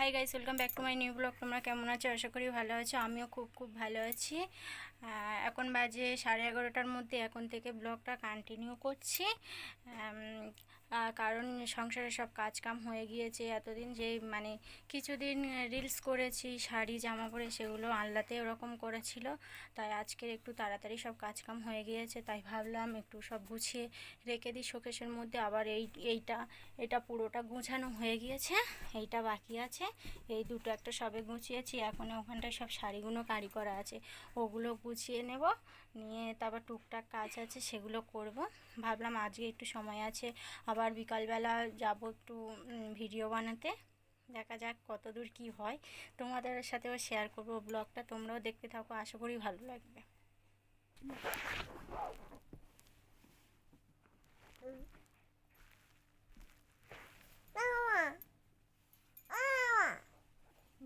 Hi guys, welcome back to my new blog. তোমরা কেমন আছো? আশা করি ভালো আছো। আমিও খুব ভালো আছি। এখন বাজে 11:30টার মধ্যে। এখন থেকে ব্লগটা কন্টিনিউ করছি, কারণ সংসারে সব কাজকাম হয়ে গিয়েছে। এতদিন যে কিছুদিন রিলস করেছি শাড়ি জামা পরে, সেগুলো আনলাতে ওরকম করেছিল। তাই আজকের একটু তাড়াতাড়ি সব কাজকাম হয়ে গিয়েছে, তাই ভাবলাম একটু সব গুছিয়ে রেখে দিই শোকেসের মধ্যে। আবার এইটা পুরোটা গোছানো হয়ে গিয়েছে, এইটা বাকি আছে। এই দুটো একটা সবে গুছিয়েছি। এখন ওখানটায় সব শাড়িগুলো কারি করা আছে, ওগুলো গুছিয়ে নেব। নিয়ে তারপর টুকটাক কাজ আছে, সেগুলো করব। ভাবলাম আজকে একটু সময় আছে, আবার বিকালবেলা যাব একটু ভিডিও বানাতে। দেখা যাক কত দূর কী হয়, তোমাদের সাথেও শেয়ার করব ব্লগটা। তোমরাও দেখতে থাকো, আশা করি ভালো লাগবে।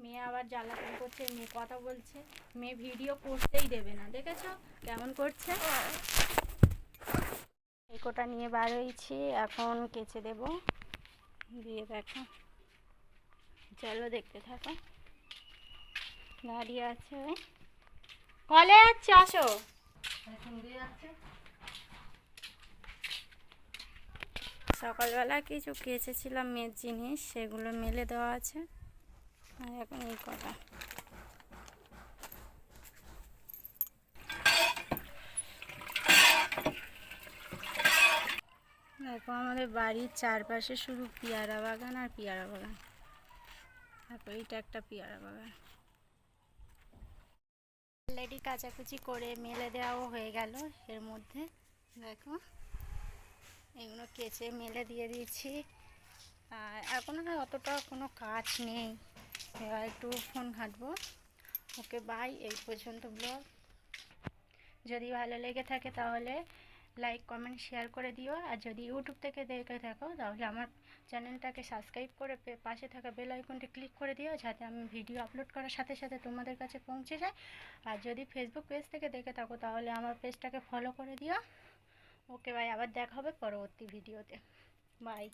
মেয়ে আবার জ্বালাতন করছে, মেয়ে কথা বলছে, মেয়ে ভিডিও করতেই দেবে না। দেখেছো কেমন করছে? এই কোটা নিয়ে বার হয়েছি, এখন কেচে দেব। দিয়ে দেখো, চলো দেখতে থাকো। দাঁড়িয়ে আছে, কলে যাচ্ছে, আসো। সকালবেলা কিছু কেচেছিলাম মেয়ের জিনিস, সেগুলো মেলে দেওয়া আছে। আর এখন এই কটা। দেখো, আমাদের বাড়ির চারপাশে শুধু পেয়ারা বাগান আর পেয়ারা বাগান। তারপর এইটা একটা পেয়ারা বাগান। অলরেডি কাচাকুচি করে মেলে দেওয়াও হয়ে গেল। এর মধ্যে দেখো, এগুলো কেচে মেলে দিয়ে দিয়েছি। আর এখন আর অতটা কোনো কাজ নেই, এবার একটু ফোন ঘাঁটবো। ওকে বাই, এই পর্যন্ত ব্লগ। যদি ভালো লেগে থাকে তাহলে লাইক কমেন্ট শেয়ার করে দিও। আর যদি ইউটিউব থেকে দেখে থাকো তাহলে আমার চ্যানেলটাকে সাবস্ক্রাইব করে পাশে থাকা বেল আইকনটি ক্লিক করে দিও, যাতে আমি ভিডিও আপলোড করার সাথে সাথে তোমাদের কাছে পৌঁছে যায়। আর যদি ফেসবুক পেজ থেকে দেখে থাকো তাহলে আমার পেজটাকে ফলো করে দিও। ওকে বাই, আবার দেখা হবে পরবর্তী ভিডিওতে। বাই।